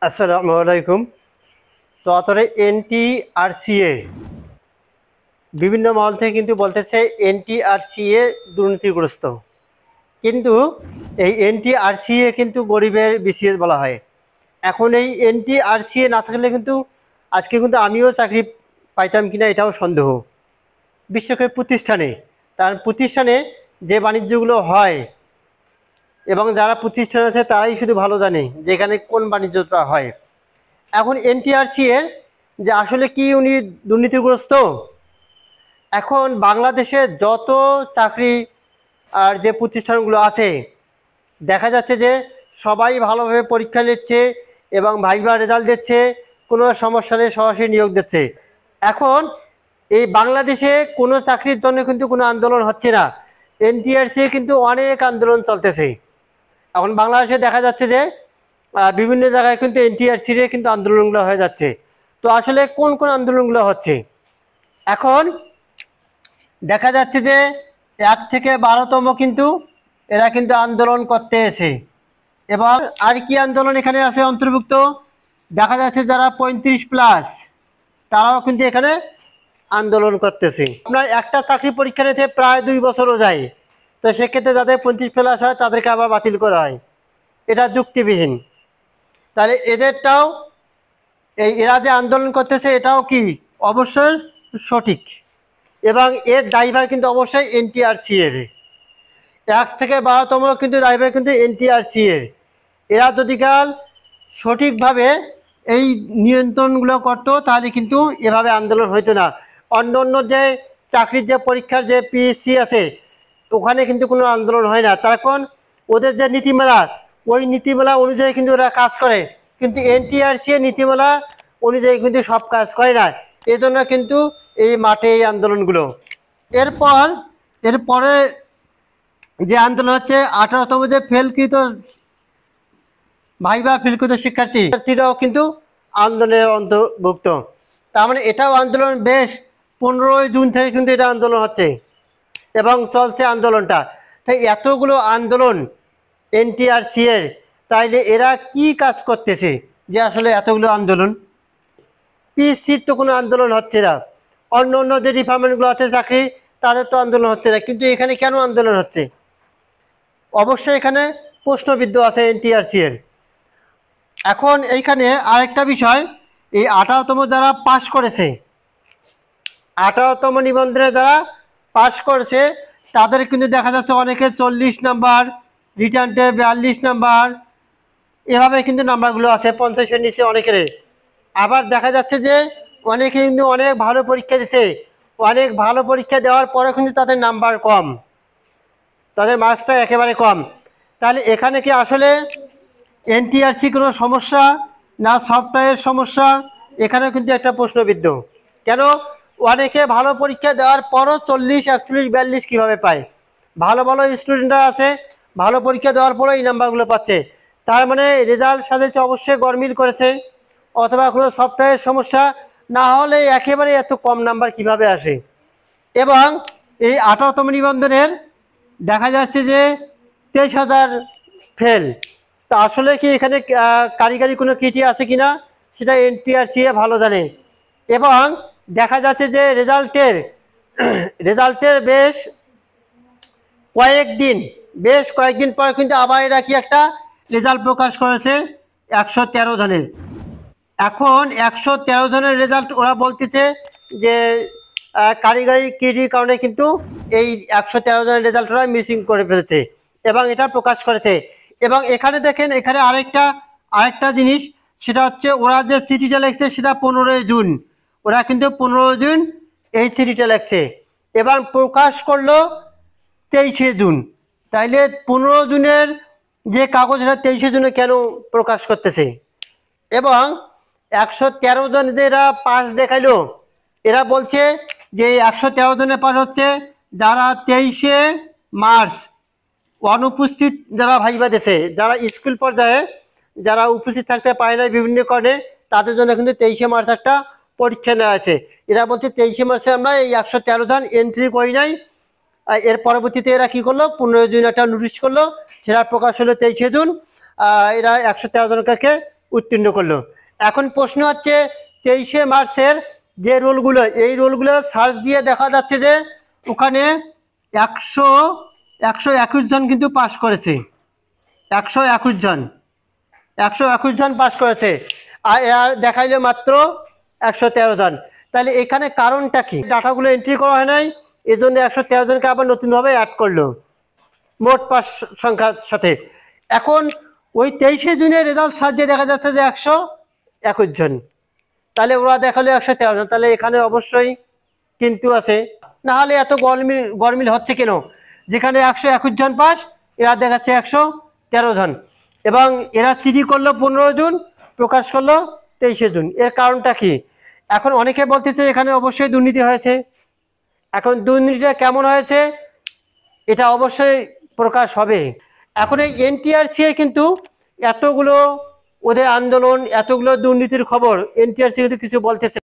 আসসালামু আলাইকুম। তো অতরে এনটিআরসিএ বিভিন্ন মহল থেকে কিন্তু বলতেছে এনটিআরসিএ দুর্নীতিগ্রস্ত, কিন্তু এই এনটিআরসিএ কিন্তু গরিবের বিসিএস বলা হয়। এখন এই এনটিআরসিএ না থাকলে কিন্তু আজকে কিন্তু আমিও চাকরি পাইতাম কিনা এটাও সন্দেহ। বেসরকারি প্রতিষ্ঠানে, তার প্রতিষ্ঠানে যে বাণিজ্যগুলো হয় এবং যারা প্রতিষ্ঠান আছে তারাই শুধু ভালো জানে যে এখানে কোন বাণিজ্যটা হয়। এখন এনটিআরসি এর যে আসলে কি উনি দুর্নীতিগ্রস্ত। এখন বাংলাদেশে যত চাকরি আর যে প্রতিষ্ঠানগুলো আছে দেখা যাচ্ছে যে সবাই ভালোভাবে পরীক্ষা নিচ্ছে এবং ভাইভা রেজাল্ট দিচ্ছে, কোনো সমস্যা নেই, সরাসরি নিয়োগ দিচ্ছে। এখন এই বাংলাদেশে কোনো চাকরির জন্য কিন্তু কোনো আন্দোলন হচ্ছে না, এনটিআরসি কিন্তু অনেক আন্দোলন চলতেছে। এখন বাংলাদেশে দেখা যাচ্ছে যে বিভিন্ন জায়গায় কিন্তু এনটিআরসির কিন্তু আন্দোলনগুলো হয়ে যাচ্ছে। তো আসলে কোন কোন আন্দোলনগুলো হচ্ছে এখন দেখা যাচ্ছে যে 1 থেকে 12তম কিন্তু এরা কিন্তু আন্দোলন করতে এসে, এবং আর কি আন্দোলন এখানে আছে অন্তর্ভুক্ত দেখা যাচ্ছে যারা 35+ তারাও কিন্তু এখানে আন্দোলন করতেছে। আপনার একটা চাকরি পরীক্ষা নিতে প্রায় 2 বছরও যায়, তো সেক্ষেত্রে যাদের 35+ হয় তাদেরকে আবার বাতিল করা হয়, এটা যুক্তিবিহীন। তাহলে এদেরটাও এরা যে আন্দোলন করতেছে এটাও কি অবশ্যই সঠিক, এবং এর দায়ভার কিন্তু অবশ্যই এনটিআরসি এর। 1 থেকে 12তম কিন্তু দায়ভার কিন্তু এনটিআরসি এর। এরা যদি কাল সঠিকভাবে এই নিয়ন্ত্রণগুলো করতো তাহলে কিন্তু এভাবে আন্দোলন হইতো না। অন্য অন্য যে চাকরির যে পরীক্ষার যে পিএসসি আছে ওখানে কিন্তু কোনো আন্দোলন হয় না, তার কারণ ওদের যে নীতিমালা ওই নীতিমালা অনুযায়ী কিন্তু ওরা কাজ করে, কিন্তু এনটিআরসি এর নীতিমালা অনুযায়ী কিন্তু সব কাজ করে না। এজন্য কিন্তু এই মাঠে এই আন্দোলনগুলো। এরপরে যে আন্দোলন হচ্ছে 18তম যে ফেলকৃত ভাইবা ফেলকৃত শিক্ষার্থীরাও কিন্তু আন্দোলনের অন্তর্ভুক্ত। তার মানে এটাও আন্দোলন বেশ 15ই জুন থেকে কিন্তু এটা আন্দোলন হচ্ছে এবং চলছে আন্দোলনটা। তাই এতগুলো আন্দোলন এনটিআরসি এর, তাইলে এরা কি কাজ করতেছে যে আসলে এতগুলো আন্দোলন? পিএসসির তো কোনো আন্দোলন হচ্ছে না, অন্য অন্য যে ডিপার্টমেন্টগুলো আছে চাকরি তাদের তো আন্দোলন হচ্ছে না, কিন্তু এখানে কেন আন্দোলন হচ্ছে? অবশ্যই এখানে প্রশ্নবিদ্ধ আছে এনটিআরসি এর। এখন এইখানে আরেকটা বিষয়, এই 18তম যারা পাশ করেছে, 18তম নিবন্ধনে যারা পাশ করেছে তাদের কিন্তু দেখা যাচ্ছে অনেকে 40 নাম্বার, রিটার্ন টেস্ট 42 নাম্বার, এভাবে কিন্তু নাম্বারগুলো আছে 50-এর নিচে অনেকের। আবার দেখা যাচ্ছে যে অনেকে কিন্তু অনেক ভালো পরীক্ষা দিচ্ছে, অনেক ভালো পরীক্ষা দেওয়ার পরে কিন্তু তাদের নাম্বার কম, তাদের মার্কসটা একেবারে কম। তাহলে এখানে কি আসলে এনটিআরসি কোনো সমস্যা না সফটওয়্যারের সমস্যা? এখানে কিন্তু একটা প্রশ্নবিদ্ধ। কেন অনেকে ভালো পরীক্ষা দেওয়ার পরও 40, 41, 42 কীভাবে পায়? ভালো ভালো স্টুডেন্টরা আছে, ভালো পরীক্ষা দেওয়ার পরও এই নাম্বারগুলো পাচ্ছে, তার মানে রেজাল্ট সাজেছে অবশ্যই গরমিল করেছে, অথবা কোনো সফটওয়্যারের সমস্যা, না হলে একেবারে এত কম নাম্বার কিভাবে আসে? এবং এই 18তম নিবন্ধনের দেখা যাচ্ছে যে 23,000 ফেল। তা আসলে কি এখানে কারিগরি কোনো ত্রুটি আছে কিনা সেটা এনটিআরসি ভালো জানে। এবং দেখা যাচ্ছে যে রেজাল্টের বেশ কয়েকদিন পর কিন্তু আবার এরা কি একটা রেজাল্ট প্রকাশ করেছে 113 জনের। এখন 113 জনের রেজাল্ট ওরা বলতেছে যে কারিগরি ত্রুটির কারণে কিন্তু এই 113 জনের রেজাল্ট ওরা মিসিং করে ফেলেছে এবং এটা প্রকাশ করেছে। এবং এখানে দেখেন, এখানে আরেকটা জিনিস, সেটা হচ্ছে ওরা যে চিঠিটা লিখছে সেটা 15ই জুন, ওরা কিন্তু 15 জুন এই চিঠিটা লিখছে এবং প্রকাশ করলো 23শে জুন। তাইলে 15 জুনের যে কাগজ এটা 23শে জুনে কেন প্রকাশ করতেছে? এবং 113 জন যে এরা পাস দেখাইলো, এরা বলছে যে 113 জনের পাস হচ্ছে যারা 23শে মার্চ অনুপস্থিত যারা ভাইবা দেশে, যারা স্কুল পর্যায়ে যারা উপস্থিত থাকতে পারে না বিভিন্ন কারণে, তাদের জন্য কিন্তু 23শে মার্চ একটা পরীক্ষা নেওয়া আছে। এরা বলছে 23শে মার্চে আমরা এই 113 জন এন্ট্রি করি নাই। এর পরবর্তীতে এরা কি করলো, 15 জুন একটা নোটিশ করলো, সেটা প্রকাশ হলো 23শে জুন। এরা 113 জনকে উত্তীর্ণ করলো। এখন প্রশ্ন হচ্ছে 23শে মার্চের যে রোলগুলো, এই রোলগুলো সার্চ দিয়ে দেখা যাচ্ছে যে ওখানে 121 জন কিন্তু পাস করেছে, 121 জন পাস করেছে, আর দেখাইলো মাত্র 113 জন। তাহলে এখানে কারণটা কি? ডাটাগুলো এন্ট্রি করা হয় নাই, এই জন্য 113 জনকে আবার নতুনভাবে অ্যাড করলো মোট পাস সংখ্যার সাথে। এখন ওই 23শে জুনের রেজাল্ট সার্চ দিয়ে দেখা যাচ্ছে যে 121 জন, তাহলে ওরা দেখালো 113 জন, তাহলে এখানে অবশ্যই কিন্তু আছে, না হলে এত গরমিল হচ্ছে কেন? যেখানে 121 জন পাস, এরা দেখাচ্ছে 113 জন, এবং এরা চিঠি করলো 15 জুন, প্রকাশ করলো 23শে জুন। এর কারণটা কি? এখন অনেকে বলতেছে এখানে অবশ্যই দুর্নীতি হয়েছে। এখন দুর্নীতিটা কেমন হয়েছে এটা অবশ্যই প্রকাশ হবে। এখন এই এনটিআরসি কিন্তু এতগুলো ওদের আন্দোলন, এতগুলো দুর্নীতির খবর এনটিআরসি কিন্তু কিছু বলতেছে।